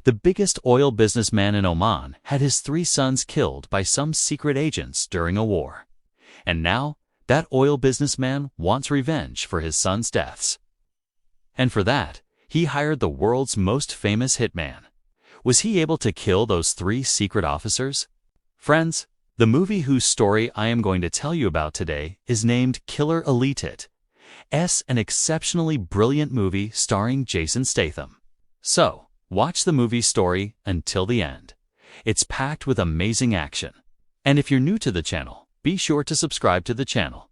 The biggest oil businessman in Oman had his 3 sons killed by some secret agents during a war. And now, that oil businessman wants revenge for his sons' deaths. And for that, he hired the world's most famous hitman. Was he able to kill those 3 secret officers? Friends, the movie whose story I am going to tell you about today is named Killer Elite. An exceptionally brilliant movie starring Jason Statham. So, watch the movie story until the end. It's packed with amazing action. And if you're new to the channel, be sure to subscribe to the channel.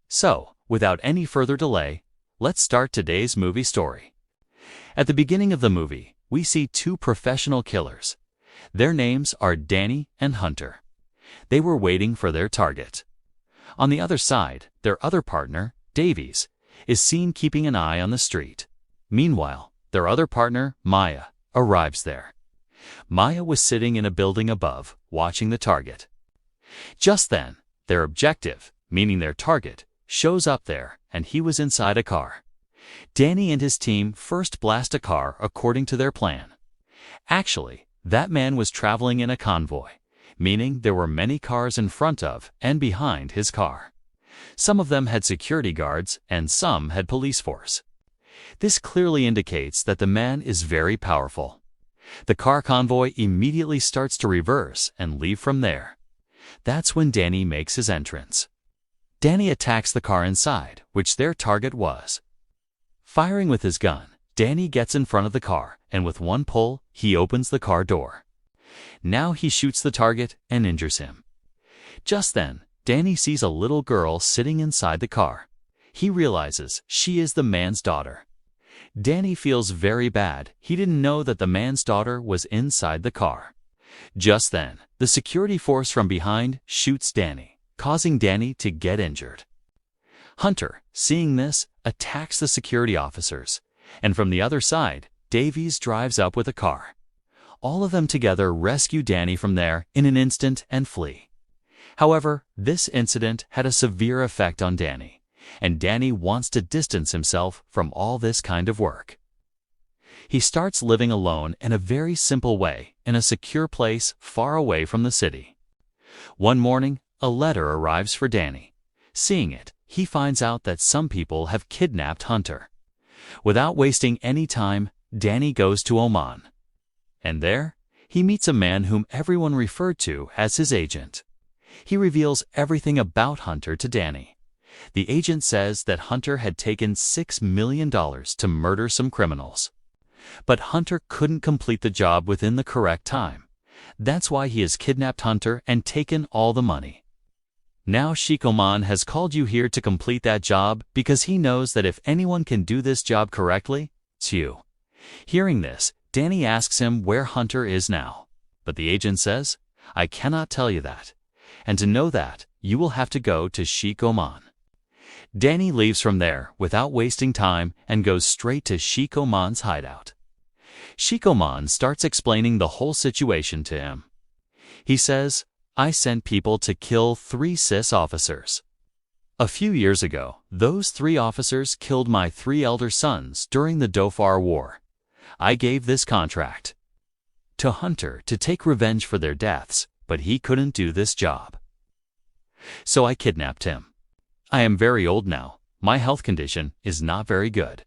So, without any further delay, let's start today's movie story. At the beginning of the movie, we see 2 professional killers. Their names are Danny and Hunter. They were waiting for their target. On the other side, their other partner, Davies, is seen keeping an eye on the street. Meanwhile, their other partner, Maya, arrives there. Maya was sitting in a building above, watching the target. Just then, their objective, meaning their target, shows up there, and he was inside a car. Danny and his team first blast a car according to their plan. Actually, that man was traveling in a convoy, meaning there were many cars in front of and behind his car. Some of them had security guards and some had police force. This clearly indicates that the man is very powerful. The car convoy immediately starts to reverse and leave from there. That's when Danny makes his entrance. Danny attacks the car inside, which their target was. Firing with his gun, Danny gets in front of the car, and with one pull, he opens the car door. Now he shoots the target and injures him. Just then, Danny sees a little girl sitting inside the car. He realizes she is the man's daughter. Danny feels very bad. He didn't know that the man's daughter was inside the car. Just then, the security force from behind shoots Danny, causing Danny to get injured. Hunter, seeing this, attacks the security officers, and from the other side, Davies drives up with a car. All of them together rescue Danny from there in an instant and flee. However, this incident had a severe effect on Danny, and Danny wants to distance himself from all this kind of work. He starts living alone in a very simple way in a secure place far away from the city. One morning, a letter arrives for Danny. Seeing it, he finds out that some people have kidnapped Hunter. Without wasting any time, Danny goes to Oman. And there, he meets a man whom everyone referred to as his agent. He reveals everything about Hunter to Danny. The agent says that Hunter had taken $6 million to murder some criminals. But Hunter couldn't complete the job within the correct time. That's why he has kidnapped Hunter and taken all the money. Now Sheikh Oman has called you here to complete that job because he knows that if anyone can do this job correctly, it's you. Hearing this, Danny asks him where Hunter is now. But the agent says, I cannot tell you that. And to know that, you will have to go to Sheikh Oman. Danny leaves from there without wasting time and goes straight to Sheikh Oman's hideout. Sheikh Oman starts explaining the whole situation to him. He says, I sent people to kill 3 CIS officers. A few years ago, those 3 officers killed my 3 elder sons during the Dhofar War. I gave this contract to Hunter to take revenge for their deaths, but he couldn't do this job. So I kidnapped him. I am very old now. My health condition is not very good.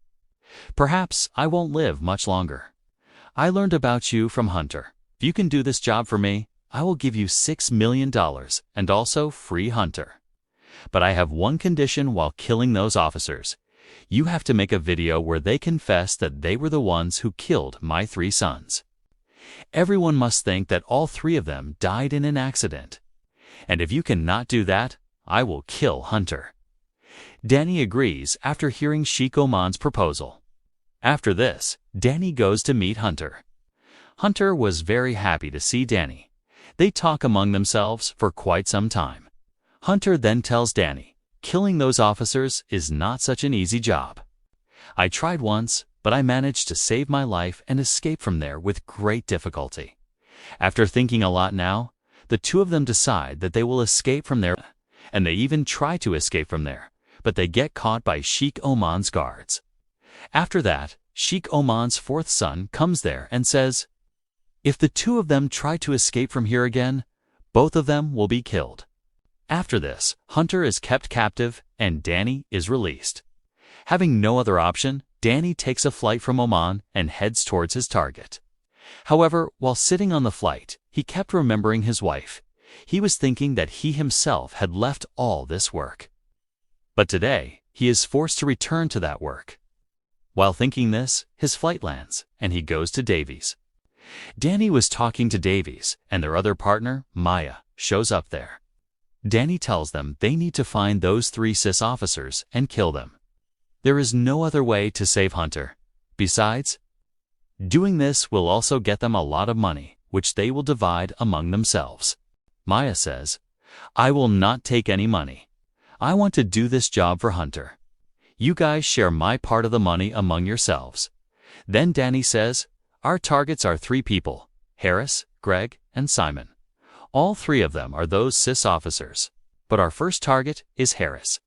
Perhaps I won't live much longer. I learned about you from Hunter. If you can do this job for me, I will give you $6 million and also free Hunter. But I have one condition while killing those officers. You have to make a video where they confess that they were the ones who killed my 3 sons. Everyone must think that all 3 of them died in an accident. And if you cannot do that, I will kill Hunter. Danny agrees after hearing Sheikh Oman's proposal. After this, Danny goes to meet Hunter. Hunter was very happy to see Danny. They talk among themselves for quite some time. Hunter then tells Danny, killing those officers is not such an easy job. I tried once, but I managed to save my life and escape from there with great difficulty. After thinking a lot now, the 2 of them decide that they will escape from there, and they even try to escape from there, but they get caught by Sheikh Oman's guards. After that, Sheikh Oman's 4th son comes there and says, If the two of them try to escape from here again, both of them will be killed. After this, Hunter is kept captive and Danny is released. Having no other option, Danny takes a flight from Oman and heads towards his target. However, while sitting on the flight, he kept remembering his wife. He was thinking that he himself had left all this work. But today, he is forced to return to that work. While thinking this, his flight lands, and he goes to Davies. Danny was talking to Davies, and their other partner, Maya, shows up there. Danny tells them they need to find those 3 CIS officers and kill them. There is no other way to save Hunter. Besides, doing this will also get them a lot of money, which they will divide among themselves. Maya says, "I will not take any money. I want to do this job for Hunter. You guys share my part of the money among yourselves." Then Danny says, "Our targets are 3 people, Harris, Greg, and Simon. All 3 of them are those CIS officers, but our first target is Harris.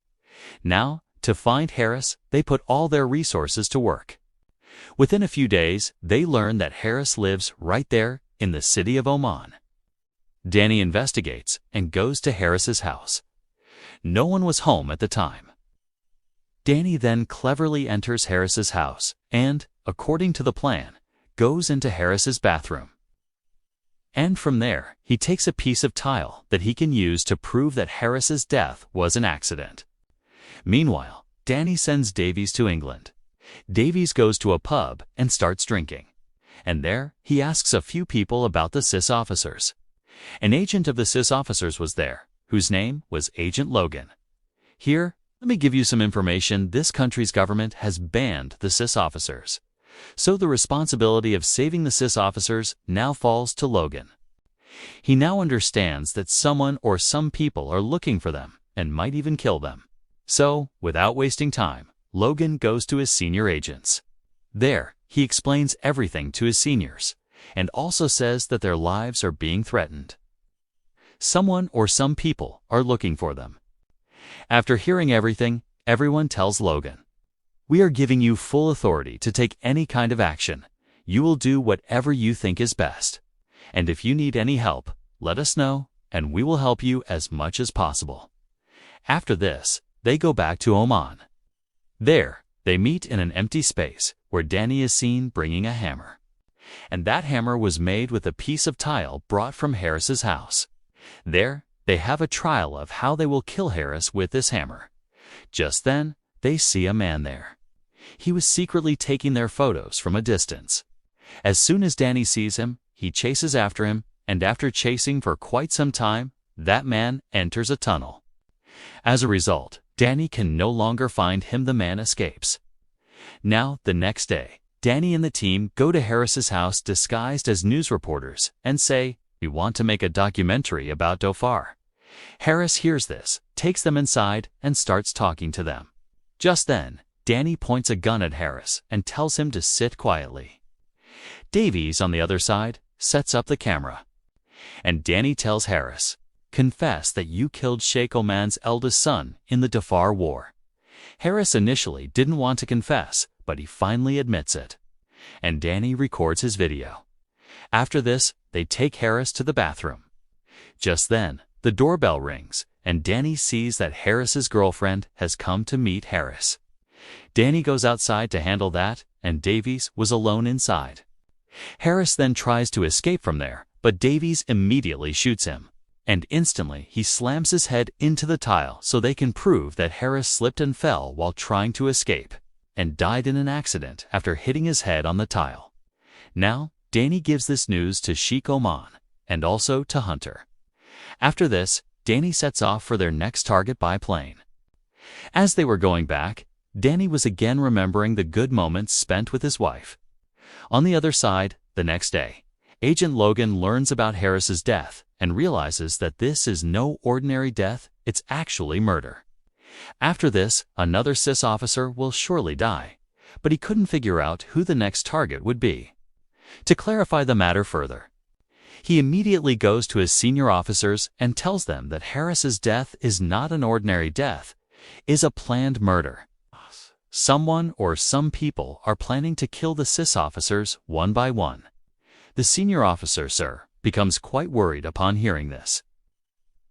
Now, to find Harris, they put all their resources to work. Within a few days, they learn that Harris lives right there in the city of Oman. Danny investigates and goes to Harris's house. No one was home at the time. Danny then cleverly enters Harris's house and, according to the plan, goes into Harris's bathroom. And from there, he takes a piece of tile that he can use to prove that Harris's death was an accident. Meanwhile, Danny sends Davies to England. Davies goes to a pub and starts drinking. And there, he asks a few people about the CIS officers. An agent of the CIS officers was there, whose name was Agent Logan. Here, let me give you some information. This country's government has banned the CIS officers. So the responsibility of saving the CIS officers now falls to Logan. He now understands that someone or some people are looking for them and might even kill them. So, without wasting time, Logan goes to his senior agents. There, he explains everything to his seniors, and also says that their lives are being threatened. Someone or some people are looking for them. After hearing everything, everyone tells Logan, "We are giving you full authority to take any kind of action. You will do whatever you think is best. And if you need any help, let us know, and we will help you as much as possible." After this, they go back to Oman. There, they meet in an empty space where Danny is seen bringing a hammer. And that hammer was made with a piece of tile brought from Harris's house. There, they have a trial of how they will kill Harris with this hammer. Just then, they see a man there. He was secretly taking their photos from a distance. As soon as Danny sees him, he chases after him, and after chasing for quite some time, that man enters a tunnel. As a result, Danny can no longer find him. The man escapes. Now, the next day, Danny and the team go to Harris's house disguised as news reporters and say, "We want to make a documentary about Dhofar." Harris hears this, takes them inside, and starts talking to them. Just then, Danny points a gun at Harris and tells him to sit quietly. Davies, on the other side, sets up the camera. And Danny tells Harris, "Confess that you killed Sheikh Oman's eldest son in the Dhofar War." Harris initially didn't want to confess, but he finally admits it. And Danny records his video. After this, they take Harris to the bathroom. Just then, the doorbell rings, and Danny sees that Harris's girlfriend has come to meet Harris. Danny goes outside to handle that, and Davies was alone inside. Harris then tries to escape from there, but Davies immediately shoots him. And instantly he slams his head into the tile so they can prove that Harris slipped and fell while trying to escape, and died in an accident after hitting his head on the tile. Now, Danny gives this news to Sheikh Oman, and also to Hunter. After this, Danny sets off for their next target by plane. As they were going back, Danny was again remembering the good moments spent with his wife. On the other side, the next day, Agent Logan learns about Harris's death and realizes that this is no ordinary death, it's actually murder. After this, another CIS officer will surely die, but he couldn't figure out who the next target would be. To clarify the matter further, he immediately goes to his senior officers and tells them that Harris's death is not an ordinary death, is a planned murder. Someone or some people are planning to kill the CIS officers one by one. The senior officer, sir, becomes quite worried upon hearing this.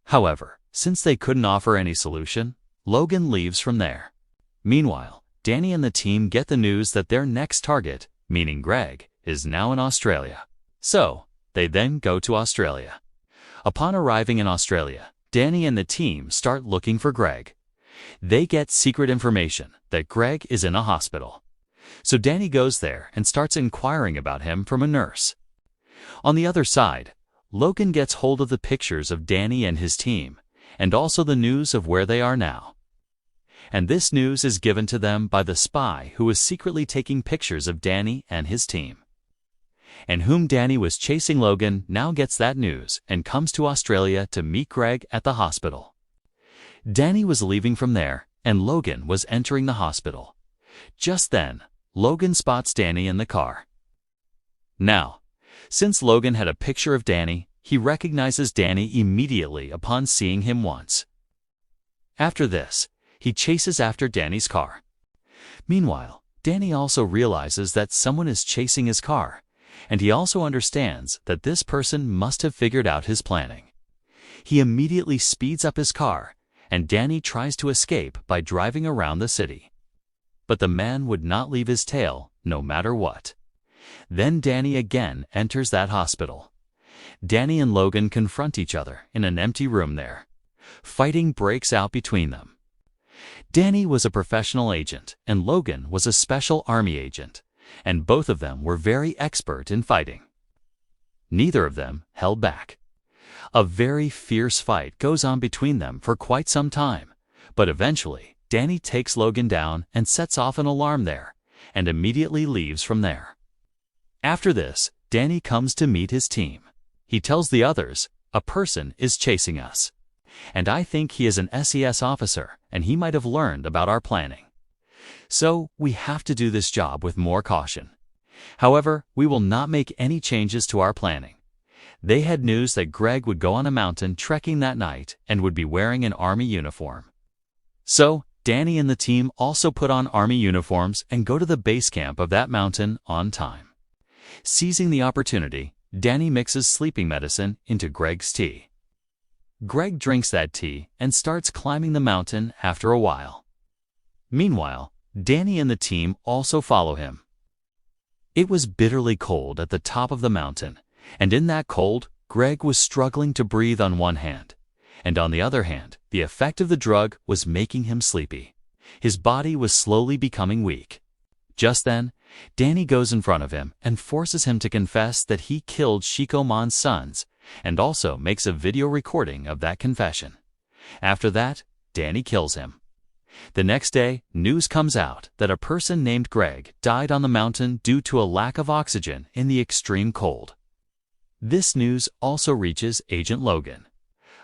However, since they couldn't offer any solution, Logan leaves from there. Meanwhile, Danny and the team get the news that their next target, meaning Greg, is now in Australia. So, they then go to Australia. Upon arriving in Australia, Danny and the team start looking for Greg. They get secret information that Greg is in a hospital. So Danny goes there and starts inquiring about him from a nurse. On the other side, Logan gets hold of the pictures of Danny and his team, and also the news of where they are now. And this news is given to them by the spy who was secretly taking pictures of Danny and his team. And whom Danny was chasing. Logan now gets that news and comes to Australia to meet Greg at the hospital. Danny was leaving from there, and Logan was entering the hospital. Just then, Logan spots Danny in the car. Now, since Logan had a picture of Danny, he recognizes Danny immediately upon seeing him once. After this, he chases after Danny's car. Meanwhile, Danny also realizes that someone is chasing his car, and he also understands that this person must have figured out his planning. He immediately speeds up his car, and Danny tries to escape by driving around the city. But the man would not leave his tail, no matter what. Then Danny again enters that hospital. Danny and Logan confront each other in an empty room there. Fighting breaks out between them. Danny was a professional agent, and Logan was a special army agent, and both of them were very expert in fighting. Neither of them held back. A very fierce fight goes on between them for quite some time, but eventually Danny takes Logan down and sets off an alarm there, and immediately leaves from there. After this, Danny comes to meet his team. He tells the others, "A person is chasing us, and I think he is an SES officer, and he might have learned about our planning. So we have to do this job with more caution. However, we will not make any changes to our planning." They had news that Greg would go on a mountain trekking that night and would be wearing an army uniform. So, Danny and the team also put on army uniforms and go to the base camp of that mountain on time. Seizing the opportunity, Danny mixes sleeping medicine into Greg's tea. Greg drinks that tea and starts climbing the mountain after a while. Meanwhile, Danny and the team also follow him. It was bitterly cold at the top of the mountain, and in that cold, Greg was struggling to breathe on one hand, and on the other hand, the effect of the drug was making him sleepy. His body was slowly becoming weak. Just then, Danny goes in front of him and forces him to confess that he killed Sheikh Oman's sons, and also makes a video recording of that confession. After that, Danny kills him. The next day, news comes out that a person named Greg died on the mountain due to a lack of oxygen in the extreme cold. This news also reaches Agent Logan.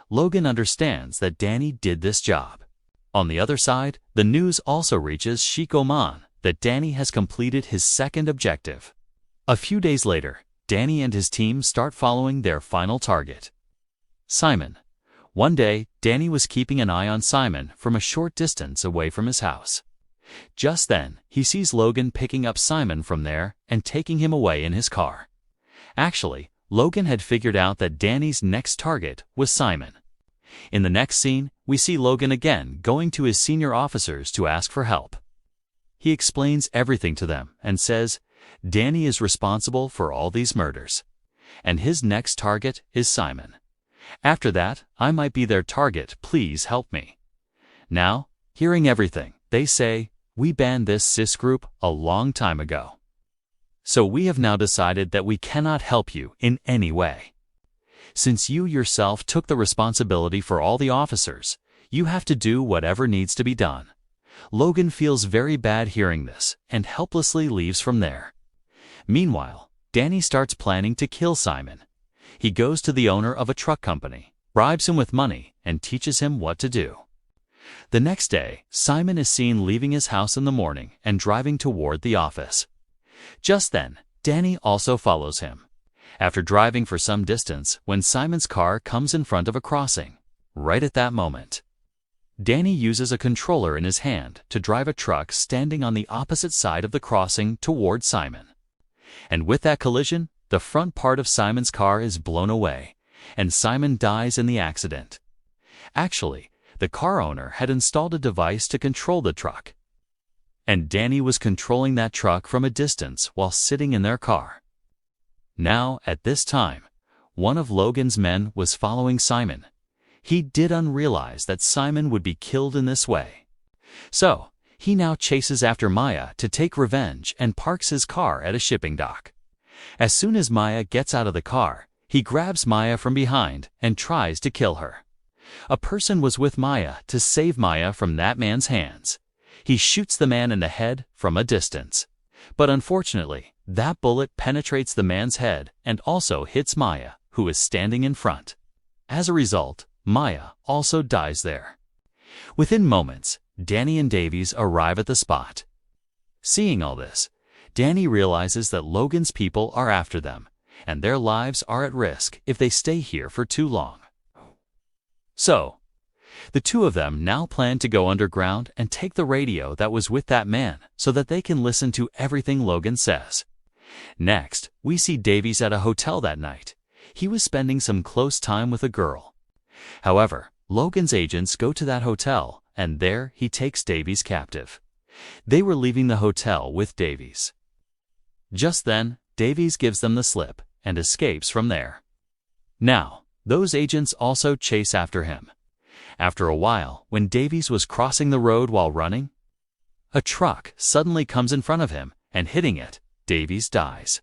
Logan understands that Danny did this job. On the other side, the news also reaches Sheikh Oman that Danny has completed his second objective. A few days later, Danny and his team start following their final target, Simon. One day, Danny was keeping an eye on Simon from a short distance away from his house. Just then, he sees Logan picking up Simon from there and taking him away in his car. Actually, Logan had figured out that Danny's next target was Simon. In the next scene, we see Logan again going to his senior officers to ask for help. He explains everything to them and says, Danny is responsible for all these murders, and his next target is Simon. After that, I might be their target, please help me. Now, hearing everything, they say, we banned this CIS group a long time ago. So we have now decided that we cannot help you in any way. Since you yourself took the responsibility for all the officers, you have to do whatever needs to be done. Logan feels very bad hearing this and helplessly leaves from there. Meanwhile, Danny starts planning to kill Simon. He goes to the owner of a truck company, bribes him with money, and teaches him what to do. The next day, Simon is seen leaving his house in the morning and driving toward the office. Just then, Danny also follows him. After driving for some distance, when Simon's car comes in front of a crossing, right at that moment, Danny uses a controller in his hand to drive a truck standing on the opposite side of the crossing toward Simon. And with that collision, the front part of Simon's car is blown away, and Simon dies in the accident. Actually, the car owner had installed a device to control the truck, and Danny was controlling that truck from a distance while sitting in their car. Now, at this time, one of Logan's men was following Simon. He didn't realize that Simon would be killed in this way. So, he now chases after Maya to take revenge and parks his car at a shipping dock. As soon as Maya gets out of the car, he grabs Maya from behind and tries to kill her. A person was with Maya to save Maya from that man's hands. He shoots the man in the head from a distance. But unfortunately, that bullet penetrates the man's head and also hits Maya, who is standing in front. As a result, Maya also dies there. Within moments, Danny and Davies arrive at the spot. Seeing all this, Danny realizes that Logan's people are after them, and their lives are at risk if they stay here for too long. So, the two of them now plan to go underground and take the radio that was with that man so that they can listen to everything Logan says. Next, we see Davies at a hotel that night. He was spending some close time with a girl. However, Logan's agents go to that hotel, and there he takes Davies captive. They were leaving the hotel with Davies. Just then, Davies gives them the slip and escapes from there. Now, those agents also chase after him. After a while, when Davies was crossing the road while running, a truck suddenly comes in front of him, and hitting it, Davies dies.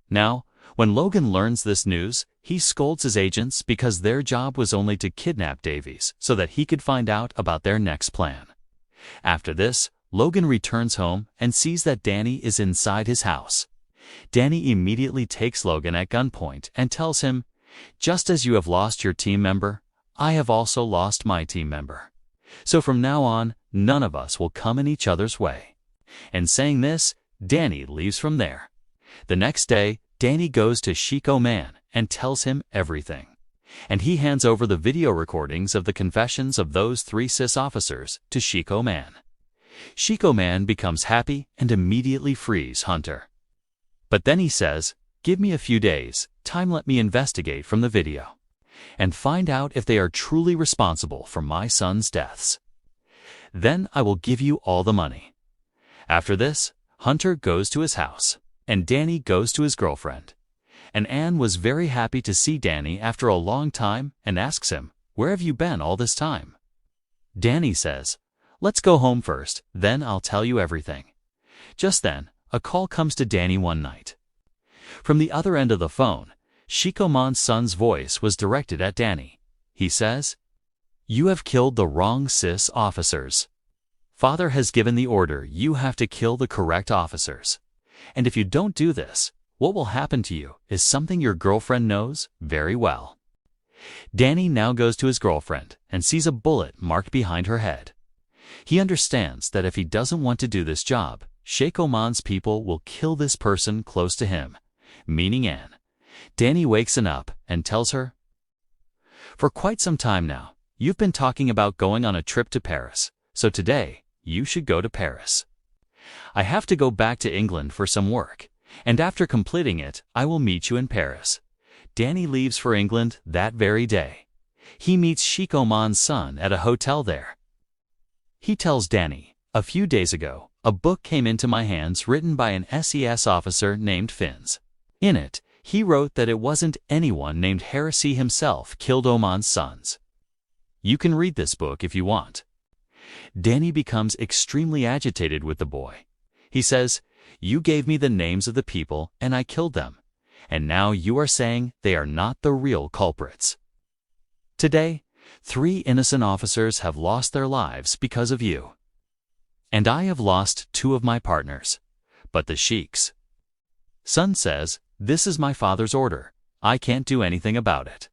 Now, when Logan learns this news, he scolds his agents because their job was only to kidnap Davies so that he could find out about their next plan. After this, Logan returns home and sees that Danny is inside his house. Danny immediately takes Logan at gunpoint and tells him, "Just as you have lost your team member, I have also lost my team member. So from now on, none of us will come in each other's way." And saying this, Danny leaves from there. The next day, Danny goes to Sheik Oman and tells him everything. And he hands over the video recordings of the confessions of those three CIS officers to Sheik Oman. Sheik Oman becomes happy and immediately frees Hunter. But then he says, "Give me a few days, time let me investigate from the video and find out if they are truly responsible for my son's deaths. Then I will give you all the money." After this, Hunter goes to his house, and Danny goes to his girlfriend. And Anne was very happy to see Danny after a long time and asks him, "Where have you been all this time?" Danny says, "Let's go home first, then I'll tell you everything." Just then, a call comes to Danny one night. From the other end of the phone, Sheik Oman's son's voice was directed at Danny. He says, "You have killed the wrong CIS officers. Father has given the order you have to kill the correct officers. And if you don't do this, what will happen to you is something your girlfriend knows very well." Danny now goes to his girlfriend and sees a bullet marked behind her head. He understands that if he doesn't want to do this job, Sheik Oman's people will kill this person close to him, meaning Anne. Danny wakes up and tells her, "For quite some time now, you've been talking about going on a trip to Paris, so today, you should go to Paris. I have to go back to England for some work, and after completing it, I will meet you in Paris." Danny leaves for England that very day. He meets Sheik Oman's son at a hotel there. He tells Danny, "A few days ago, a book came into my hands written by an SES officer named Finns. In it, he wrote that it wasn't anyone named Heresy himself killed Oman's sons. You can read this book if you want." Danny becomes extremely agitated with the boy. He says, "You gave me the names of the people and I killed them, and now you are saying they are not the real culprits. Today, 3 innocent officers have lost their lives because of you. And I have lost 2 of my partners, but the Sheik's son says, 'This is my father's order. I can't do anything about it.'"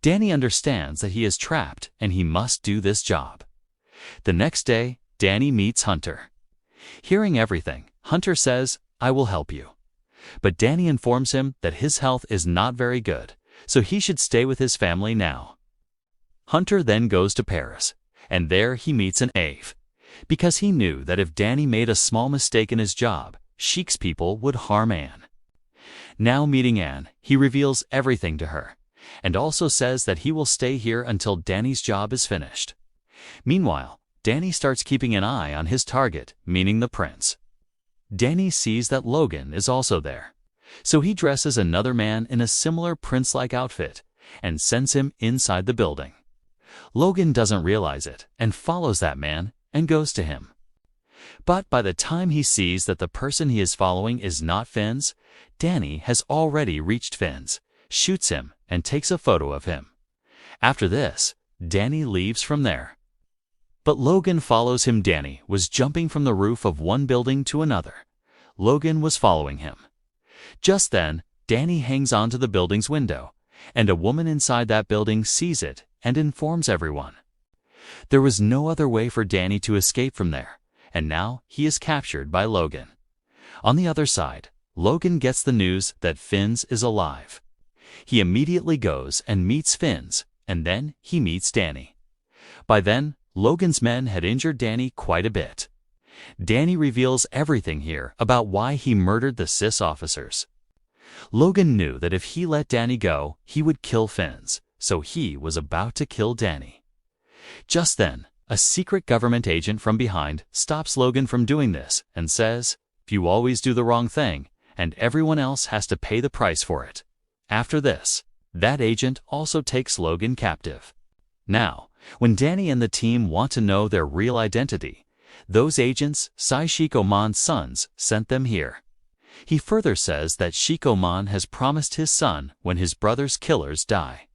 Danny understands that he is trapped and he must do this job. The next day, Danny meets Hunter. Hearing everything, Hunter says, "I will help you." But Danny informs him that his health is not very good, so he should stay with his family now. Hunter then goes to Paris, and there he meets an Ave, because he knew that if Danny made a small mistake in his job, Sheik's people would harm Anne. Now meeting Anne, he reveals everything to her, and also says that he will stay here until Danny's job is finished. Meanwhile, Danny starts keeping an eye on his target, meaning the prince. Danny sees that Logan is also there, so he dresses another man in a similar prince-like outfit and sends him inside the building. Logan doesn't realize it and follows that man and goes to him. But by the time he sees that the person he is following is not Finn's, Danny has already reached Finn's, shoots him, and takes a photo of him. After this, Danny leaves from there. But Logan follows him. Danny was jumping from the roof of one building to another. Logan was following him. Just then, Danny hangs onto the building's window, and a woman inside that building sees it and informs everyone. There was no other way for Danny to escape from there, and now he is captured by Logan. On the other side, Logan gets the news that Finn's is alive. He immediately goes and meets Finn's, and then he meets Danny. By then, Logan's men had injured Danny quite a bit. Danny reveals everything here about why he murdered the CIS officers. Logan knew that if he let Danny go, he would kill Finn's, so he was about to kill Danny. Just then, a secret government agent from behind stops Logan from doing this and says, "You always do the wrong thing, and everyone else has to pay the price for it." After this, that agent also takes Logan captive. Now, when Danny and the team want to know their real identity, those agents, Sheikh Oman's sons, sent them here. He further says that Sheikh Oman has promised his son when his brother's killers die.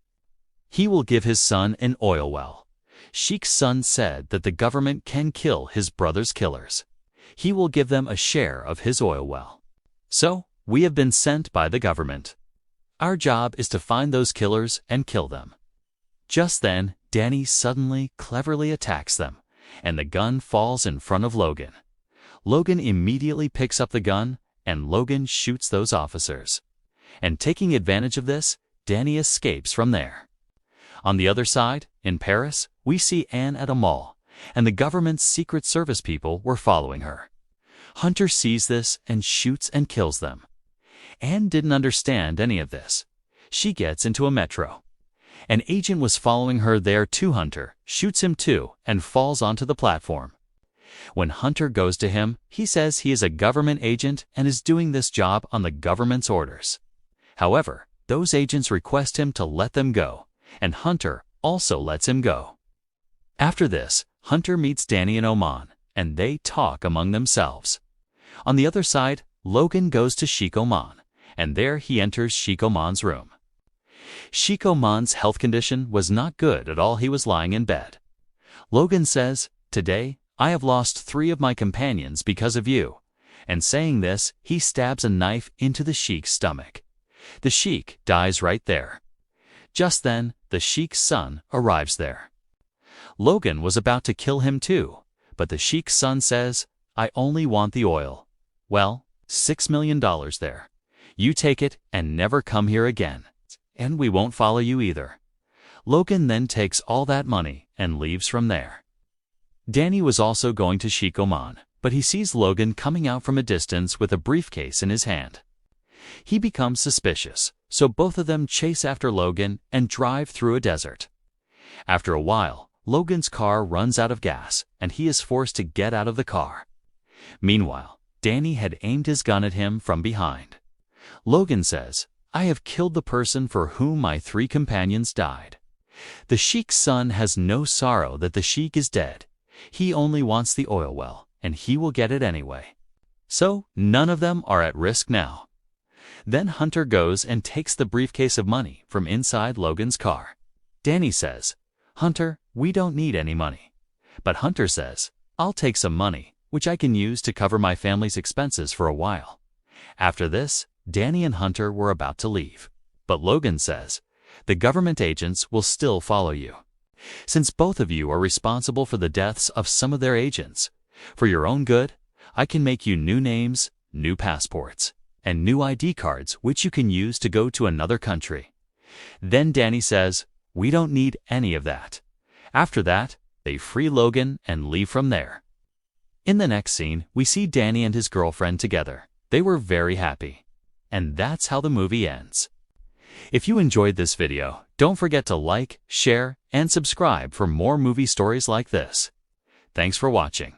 He will give his son an oil well. Sheikh's son said that the government can kill his brother's killers. He will give them a share of his oil well. So, we have been sent by the government. Our job is to find those killers and kill them. Just then, Danny suddenly, cleverly attacks them, and the gun falls in front of Logan. Logan immediately picks up the gun, and Logan shoots those officers. And taking advantage of this, Danny escapes from there. On the other side, in Paris, we see Anne at a mall, and the government's Secret Service people were following her. Hunter sees this and shoots and kills them. Anne didn't understand any of this. She gets into a metro. An agent was following her there too. Hunter shoots him too and falls onto the platform. When Hunter goes to him, he says he is a government agent and is doing this job on the government's orders. However, those agents request him to let them go, and Hunter also lets him go. After this, Hunter meets Danny and Oman, and they talk among themselves. On the other side, Logan goes to Sheikh Oman, and there he enters Sheikh Oman's room. Sheikh Oman's health condition was not good at all. He was lying in bed. Logan says, "Today, I have lost 3 of my companions because of you." And saying this, he stabs a knife into the Sheikh's stomach. The Sheikh dies right there. Just then, the Sheikh's son arrives there. Logan was about to kill him too, but the Sheikh's son says, "I only want the oil." "Well, $6 million there. You take it and never come here again. And we won't follow you either." Logan then takes all that money and leaves from there. Danny was also going to Sheikh Oman, but he sees Logan coming out from a distance with a briefcase in his hand. He becomes suspicious, so both of them chase after Logan and drive through a desert. After a while, Logan's car runs out of gas, and he is forced to get out of the car. Meanwhile, Danny had aimed his gun at him from behind. Logan says, "I have killed the person for whom my 3 companions died." The Sheikh's son has no sorrow that the Sheikh is dead. He only wants the oil well, and he will get it anyway. So, none of them are at risk now. Then Hunter goes and takes the briefcase of money from inside Logan's car. Danny says, "Hunter, we don't need any money." But Hunter says, "I'll take some money, which I can use to cover my family's expenses for a while." After this, Danny and Hunter were about to leave. But Logan says, "The government agents will still follow you. Since both of you are responsible for the deaths of some of their agents, for your own good, I can make you new names, new passports, and new ID cards which you can use to go to another country." Then Danny says, "We don't need any of that." After that, they free Logan and leave from there. In the next scene, we see Danny and his girlfriend together. They were very happy. and that's how the movie ends. If you enjoyed this video, don't forget to like, share, and subscribe for more movie stories like this. Thanks for watching.